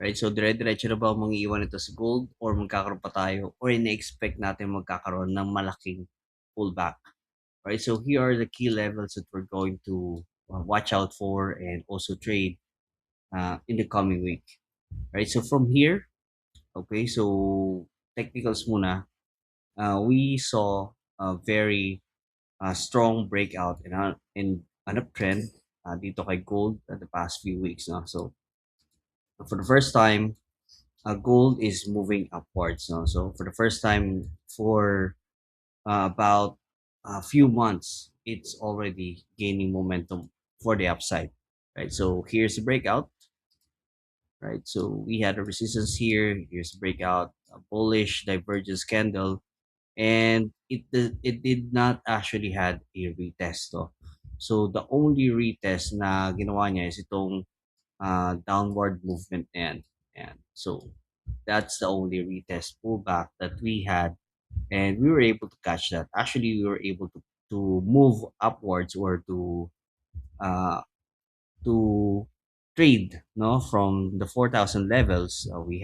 right? So dire-diretso na ba mangiiwan ito sa gold or magkakaroon pa tayo or ine-expect natin magkakaroon ng malaking pullback, right? So here are the key levels that we're going to watch out for and also trade in the coming week, right? So from here, okay, so technicals muna, we saw a very strong breakout in an uptrend dito kay gold the past few weeks. No? So for the first time, gold is moving upwards. No? So for the first time for about a few months, it's already gaining momentum for the upside. Right. So here's the breakout. Right. So we had a resistance here. Here's a breakout, a bullish divergence candle, and it did not actually had a retest. No? So the only retest na ginawa niya is itong downward movement and so that's the only retest pullback that we had, and we were able to catch that. Actually, we were able to move upwards or uh to trade no from the 4,000 levels. Um we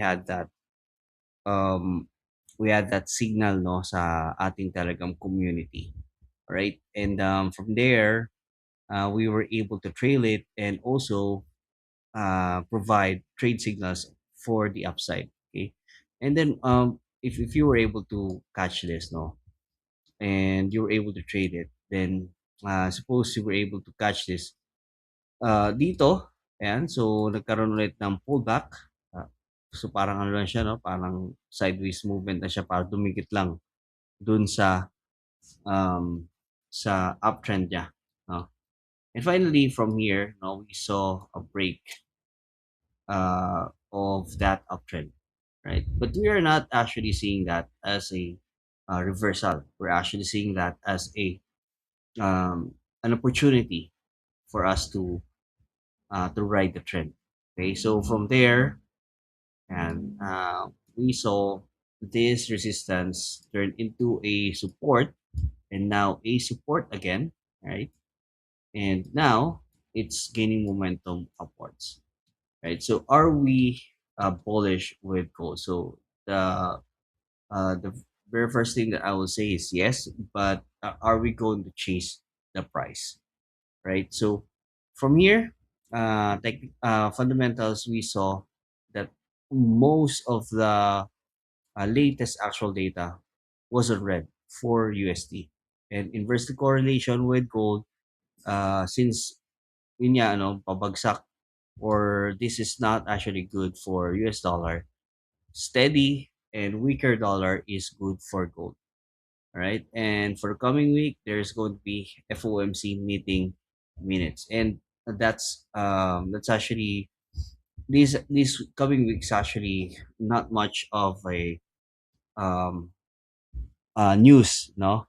had that signal no sa ating Telegram community, right? And from there, we were able to trail it and also provide trade signals for the upside. Okay, and then if you were able to catch this, no, and you were able to trade it, then suppose you were able to catch this dito, and so nagkaroon ulit ng pullback. Uh, so parang ano lang siya, no, parang sideways movement na siya para dumikit lang dun um, sa uptrend niya. No? And finally, from here, no, we saw a break of that uptrend, right? But we are not actually seeing that as a reversal. We're actually seeing that as a an opportunity for us to ride the trend. Okay, so from there, and we saw this resistance turn into a support, and now a support again, right? And now it's gaining momentum upwards, right? So are we bullish with gold? So the very first thing that I will say is yes, but are we going to chase the price, right? So from here, fundamentals, we saw that most of the latest actual data was on red for USD, and inversely correlation with gold, since yun nga, ano, pabagsak or this is not actually good for US dollar. Steady and weaker dollar is good for gold. All right. And for the coming week, there's going to be FOMC meeting minutes. And that's actually these coming weeks actually not much of a um news, no?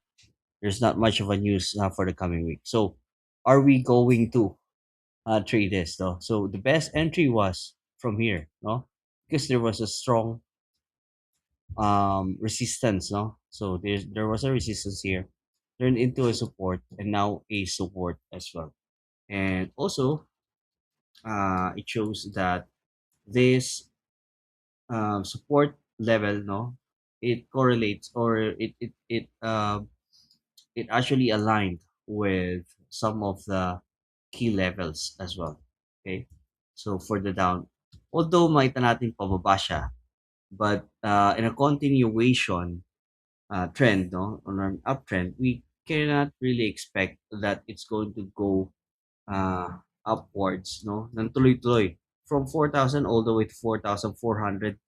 There's not much of a news for the coming week. So are we going to trade this though? So the best entry was from here, no? Because there was a strong resistance, no? So there was a resistance here, turned into a support, and now a support as well. And also, it shows that this support level, no, it correlates or it actually aligned with some of the key levels as well. Okay, so for the down, although makita natin pababa siya, but in a continuation trend, no, on an uptrend, we cannot really expect that it's going to go uh, upwards, no, ng tuloy-tuloy from 4,000 all the way to 4,400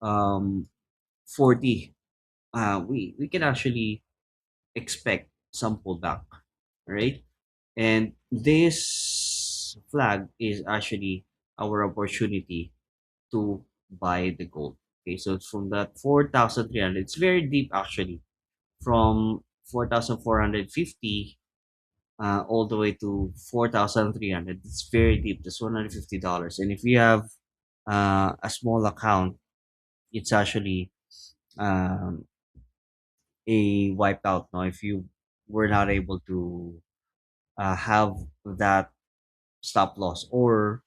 um 40. We can actually expect some pullback, right? And this flag is actually our opportunity to buy the gold. Okay, so it's from that 4,300, it's very deep actually, from 4,450 all the way to 4,300. It's very deep. That's $150. And if you have a small account, it's actually um, a wipeout. No, if you were not able to have that stop loss or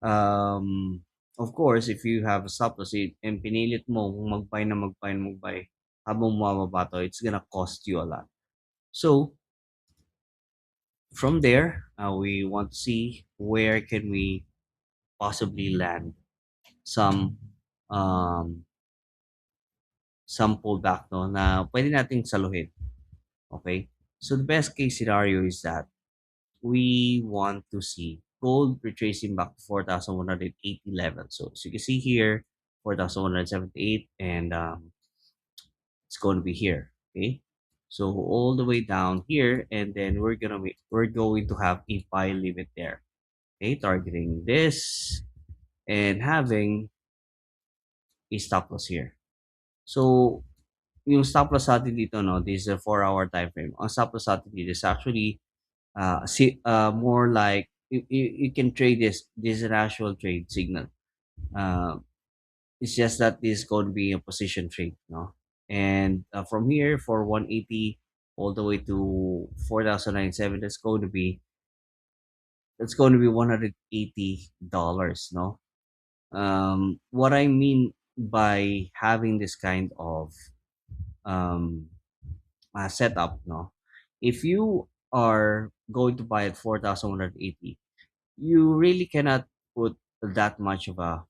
um, Of course, if you have a stop loss and pinilit mo kung mag-buy na mag-buy na mag-buy habang bumababa to, it's gonna cost you a lot. So from there, we want to see where can we possibly land some um, some pullback no na pwede nating saluhin. Okay? So the best case scenario is that we want to see gold retracing back to 4,180 level. So as you can see here, 4,178, and it's going to be here. Okay, so all the way down here, and then we're going to have a buy limit there. Okay, targeting this and having a stop loss here. So yung stop loss natin dito, no, this is a 4-hour time frame. Ang stop loss natin dito is actually more like you can trade this. This is an actual trade signal. Uh, it's just that this is going to be a position trade, no? And from here for 180 all the way to 4,097, that's going to be $180, no? What I mean by having this kind of um, setup, no? If you are going to buy at 4,180, you really cannot put that much of a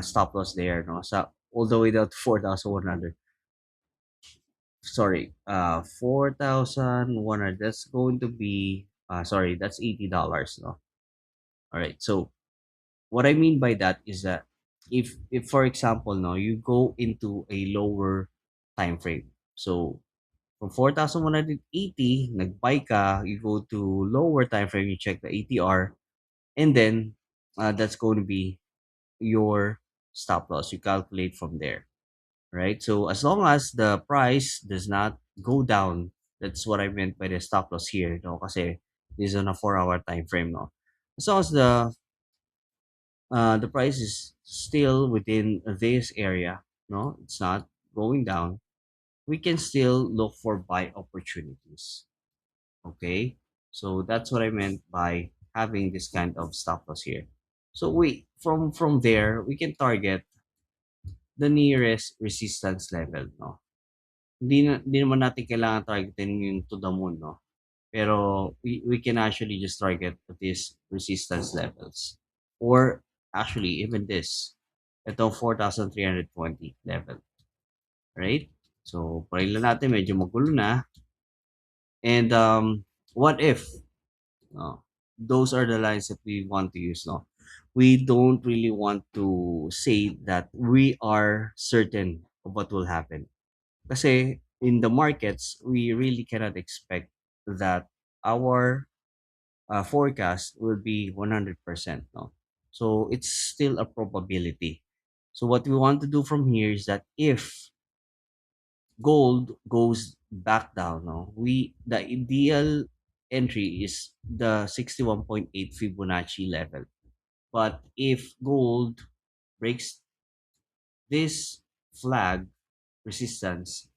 stop loss there, no? So all the way down to 4,100. Sorry, 4,100. That's going to be sorry, that's $80, no? All right. So what I mean by that is that if for example, no, you go into a lower time frame. So from 4,180, nag-buy ka, you go to lower time frame, you check the ATR, and then that's going to be your stop loss. You calculate from there, right? So as long as the price does not go down, that's what I meant by the stop loss here, no? Kasi this is on a 4-hour time frame, no? As long as the price is still within this area, no, it's not going down, we can still look for buy opportunities. Okay, so that's what I meant by having this kind of stop loss here. So we from there we can target the nearest resistance level, no? Hindi naman natin kailangan targetin yung to the moon, no? Pero we can actually just target these resistance levels. Or actually even this. Ito 4,320 level, right? So, pray lang natin medyo magulo na. And what if those are the lines that we want to use, no? We don't really want to say that we are certain of what will happen. Kasi in the markets, we really cannot expect that our forecast will be 100%, no? So it's still a probability. So what we want to do from here is that if gold goes back down, no, the ideal entry is the 61.8 Fibonacci level. But if gold breaks this flag resistance,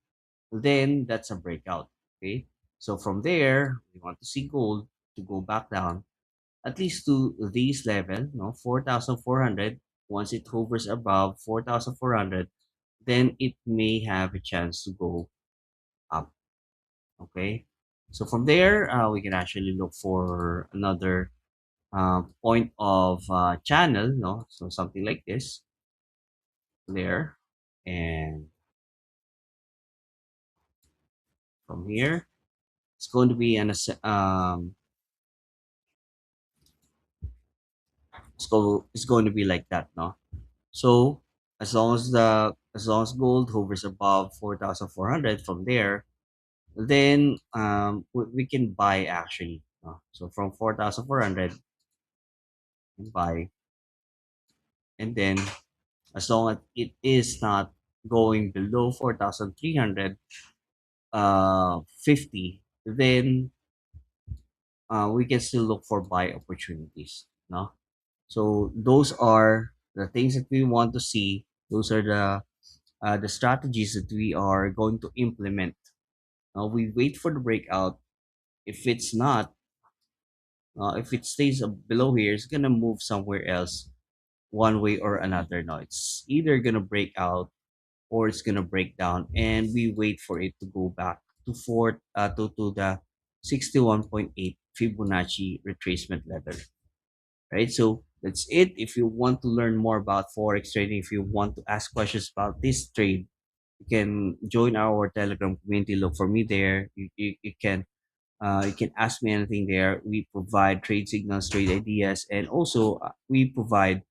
then that's a breakout. Okay. So from there, we want to see gold to go back down at least to this level, no, 4,400. Once it hovers above 4,400, then it may have a chance to go up. Okay. So from there, we can actually look for another point of channel, no? So something like this there. And from here, it's going to be it's going to be like that, no? So as long as gold hovers above 4,400 from there, then we can buy actually, no? So from 4,400 buy, and then as long as it is not going below 4,300 50, then we can still look for buy opportunities, no? So those are the things that we want to see. Those are the strategies that we are going to implement. We wait for the breakout. If it's not, if it stays below here, it's gonna move somewhere else one way or another. No, it's either gonna break out or it's gonna break down, and we wait for it to go back to the 61.8 Fibonacci retracement level. Right? So that's it. If you want to learn more about forex trading, if you want to ask questions about this trade, you can join our Telegram community. Look for me there. You can ask me anything there. We provide trade signals, trade ideas, and also we provide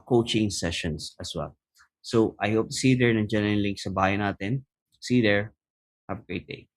coaching sessions as well. So I hope to see you there. Nandiyan na yung link sa bio natin. See you there. Have a great day.